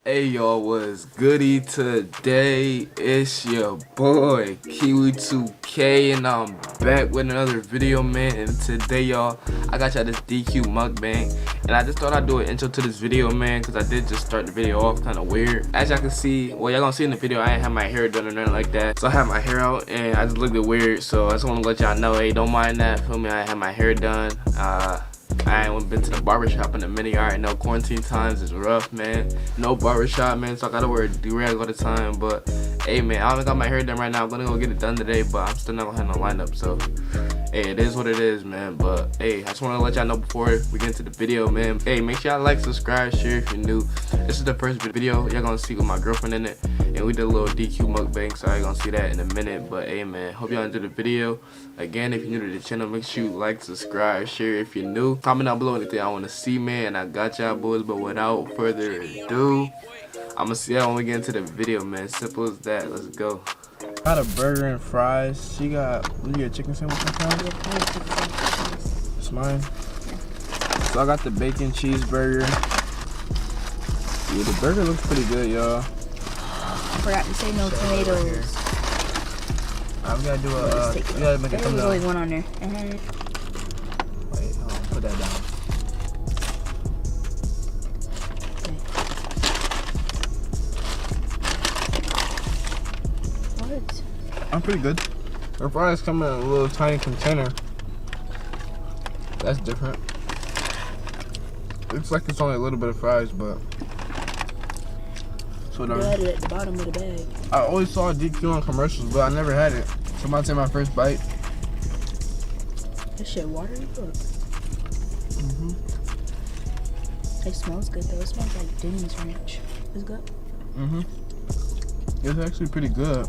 Hey y'all, what's goody today? It's your boy Kiwi2K and I'm back with another video, man. And today y'all, I got y'all this DQ mukbang. And I just thought I'd do an intro to this video, man, because I did just start the video off kind of weird. As y'all can see, well, y'all gonna see in the video, I ain't have my hair done or nothing like that. So I have my hair out and I just looked weird. So I just want to let y'all know, hey, don't mind that. Feel me? I ain't have my hair done. I ain't been to the barbershop in a minute. I already know quarantine times is rough, man. No barbershop, man, so I gotta wear a do-rag all the time. But hey, man, I haven't got my hair done right now. I'm gonna go get it done today, but I'm still not gonna have no lineup. So hey, it is what it is, man. But hey, I just want to let y'all know before we get into the video, man. Hey, make sure y'all like, subscribe, share if you're new. This is the first video y'all gonna see with my girlfriend in it, and we did a little DQ mukbang, so y'all gonna see that in a minute. But hey, man, hope y'all enjoyed the video. Again, if you're new to the channel, make sure you like, subscribe, share if you're new. Comment down below anything I want to see, man. And I got y'all boys. But without further ado, I'ma see y'all when we get into the video, man. Simple as that. Let's go. Got a burger and fries. She got, you get a chicken sandwich sometimes? It's mine. So I got the bacon cheeseburger. Yeah, the burger looks pretty good, y'all. Forgot to say no tomatoes. I'm gonna do a, you gotta make a thumbnail. There's always one on there. Wait, hold on, put that down. What? I'm pretty good. Her fries come in a little tiny container. That's different. Looks like it's only a little bit of fries, but it's whatever. You had it at the bottom of the bag. I always saw DQ on commercials, but I never had it. So I'm about to take my first bite. This shit watery, look. Mm-hmm. It smells good though. It smells like Denny's Ranch. It's good. Mm-hmm. It's actually pretty good.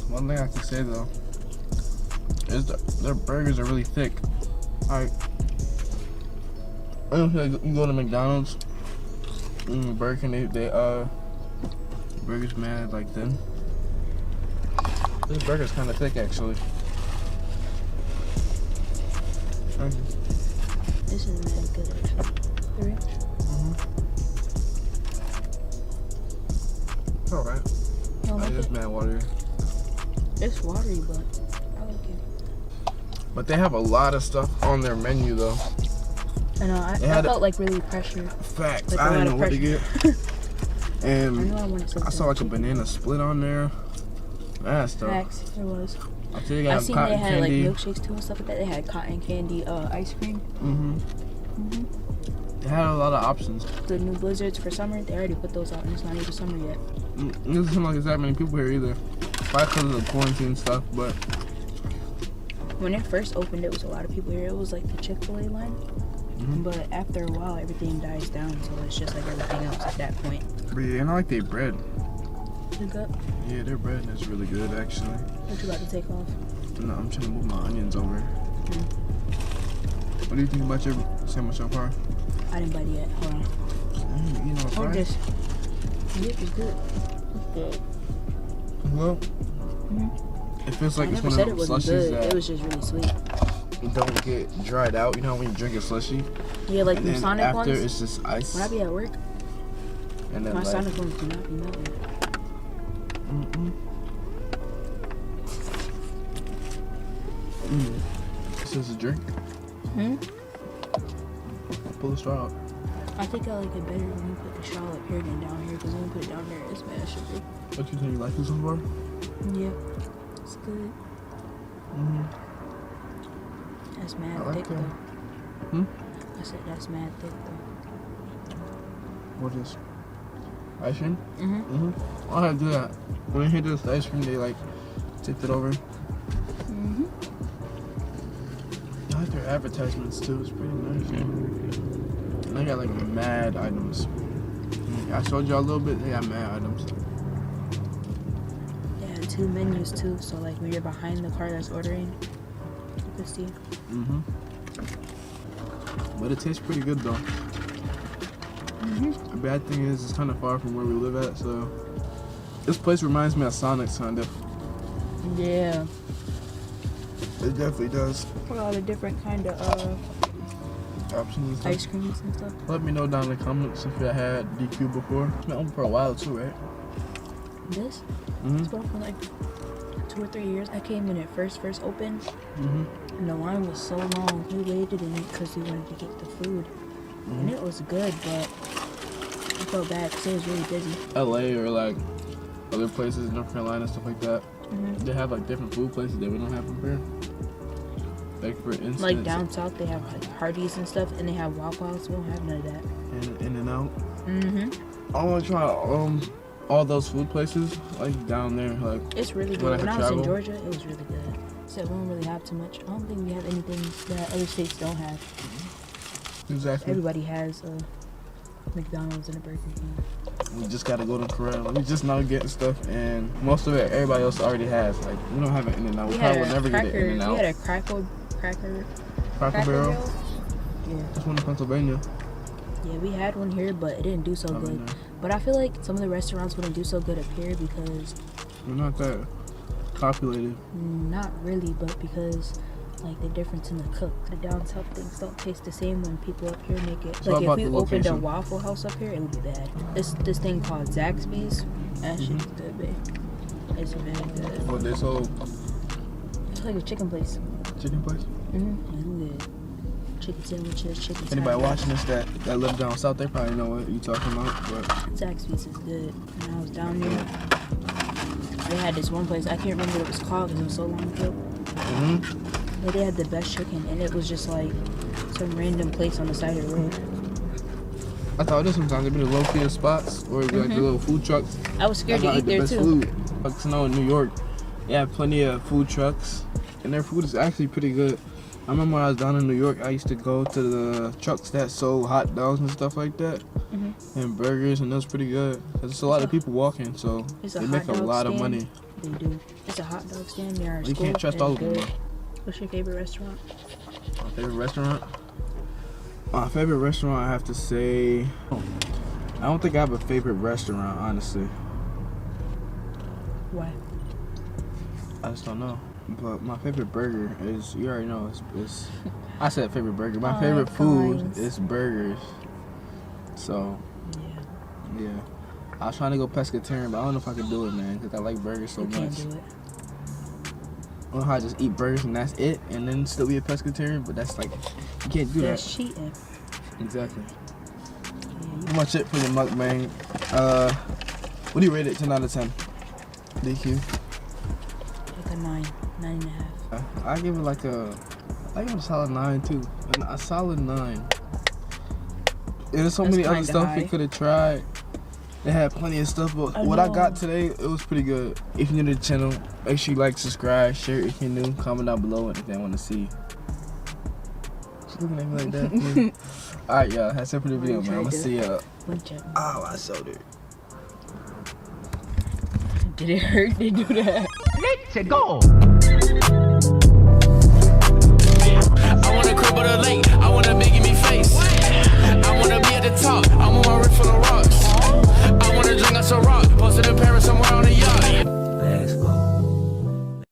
One thing I can say though is their burgers are really thick. Alright. I don't feel like you go to McDonald's, Burger King, they burgers, man, like them. This burger's kind of thick, actually. This is really good, actually. The ranch. It's alright. You don't like It's it? mad watery. It's watery, but I like it. But they have a lot of stuff on their menu, though. I know. I felt like really pressure. Facts. Like I didn't know what to get. And I know I wanted something. I saw like a banana split on there. That stuff. Facts. There was. I seen I seen they had candy. like milkshakes too and stuff like that. They had cotton candy, ice cream. They had a lot of options. The new blizzards for summer, they already put those out and it's not even summer yet. It doesn't seem like there's that many people here either. Probably because of the quarantine stuff, but When it first opened, it was a lot of people here. It was like the Chick-fil-A line. But after a while, everything dies down, so it's just like everything else at that point. But yeah, and I like their bread. You good? Yeah, their bread is really good, actually. What you about to take off? No, I'm trying to move my onions over. What do you think about your sandwich so far? I didn't bite it yet. Hold on. You know, Hold this. Yeah, it's good. It's good. Well, it feels like I it's never one said of it those wasn't slushies good. that It was just really sweet. don't get dried out. You know when you drink a slushie? Yeah, like And the then Sonic after ones. it's just ice. When I be at work, And then my like, Sonic ones do not be melting. This is a drink. Pull the straw out. I think I like it better when you put the straw up here than down here, because when you put it down there, it's mad sugary. What you think, you like this so far? Yeah, it's good. That's mad I like thick that. though. I said that's mad thick though. What is ice cream? I'll have to do that. When I hear this ice cream, they like tip it over. I like their advertisements too. It's pretty nice. And they got like mad items. I showed y'all a little bit. They got mad items. They had 2 menus too, so like when you're behind the car that's ordering, you can see. But it tastes pretty good though. The bad thing is it's kind of far from where we live at, so this place reminds me of Sonic's kind of. Yeah. It definitely does. For all the different kind of options and stuff. Ice creams and stuff. Let me know down in the comments if you had DQ before. It's been open for a while too, right? This? Mm-hmm. It's been for like 2 or 3 years. I came when it first opened, and the line was so long. We waited in it because we wanted to get the food, and it was good, but I felt bad because it was really busy. LA or like other places, North Carolina, stuff like that. They have like different food places that we don't have up here. Like for instance, Like down south, they have like Hardee's and stuff, and they have Waffle House. We don't have none of that. In and out. Mm-hmm. I want to try all those food places like down there. Like it's really good. When I was in Georgia, it was really good. So we don't really have too much. I don't think we have anything that other states don't have. Exactly. Everybody has a McDonald's and a Burger King. We just gotta go to Corral. We just now getting stuff, and most of it everybody else already has. Like we don't have it in and out. We probably will never get it in and out. We had a Cracker Barrel. Yeah. That's one in Pennsylvania. Yeah, we had one here, but it didn't do so good. But I feel like some of the restaurants wouldn't do so good up here because we're not that populated. Not really, but because like the difference in the cook. The down south things don't taste the same when people up here make it. Like if we opened a Waffle House up here, it would be bad. This thing called Zaxby's, that shit's good, babe. It's very good. What they sold? It's like a chicken place. Chicken place? Mm-hmm. Good. Chicken sandwiches, chicken. Anybody watching this that live down south, they probably know what you're talking about. But Zaxby's is good. When I was down there, they had this one place. I can't remember what it was called because it was so long ago. But they had the best chicken, and it was just like some random place on the side of the road. I thought this sometimes there'd be the low-key spots or it'd be like the little food trucks. I was scared to eat there too. Food. Like to know in New York, they have plenty of food trucks, and their food is actually pretty good. I remember when I was down in New York, I used to go to the trucks that sold hot dogs and stuff like that, and burgers, and those pretty good. Cause it's a lot of people walking, so they make a lot of money. They do. It's a hot dog stand near our school. You can't trust all of them. What's your favorite restaurant? My favorite restaurant? My favorite restaurant, I have to say, I don't think I have a favorite restaurant, honestly. Why? I just don't know. But my favorite burger is, you already know, it's I said favorite burger. My favorite food is burgers. So, yeah. I was trying to go pescatarian, but I don't know if I could do it, man, because I like burgers so much. Can't do it. I don't know how I just eat burgers and that's it, and then still be a pescatarian, but that's like, you can't do that. That's cheating. Exactly. Pretty much it for the mukbang. What do you rate it 10 out of 10? DQ? Like a 9.5. I give it I give it a solid 9 too. A solid 9. There's so many other stuff we could have tried. They had plenty of stuff, but what I got today, it was pretty good. If you're new to the channel, make sure you like, subscribe, share if you're new, comment down below anything I want to see. She's looking at me like that. Alright, y'all, that's it for the video, man. I'm gonna see y'all. Oh, I sold it. Did it hurt to do that? Let's go. I wanna crib with a lake.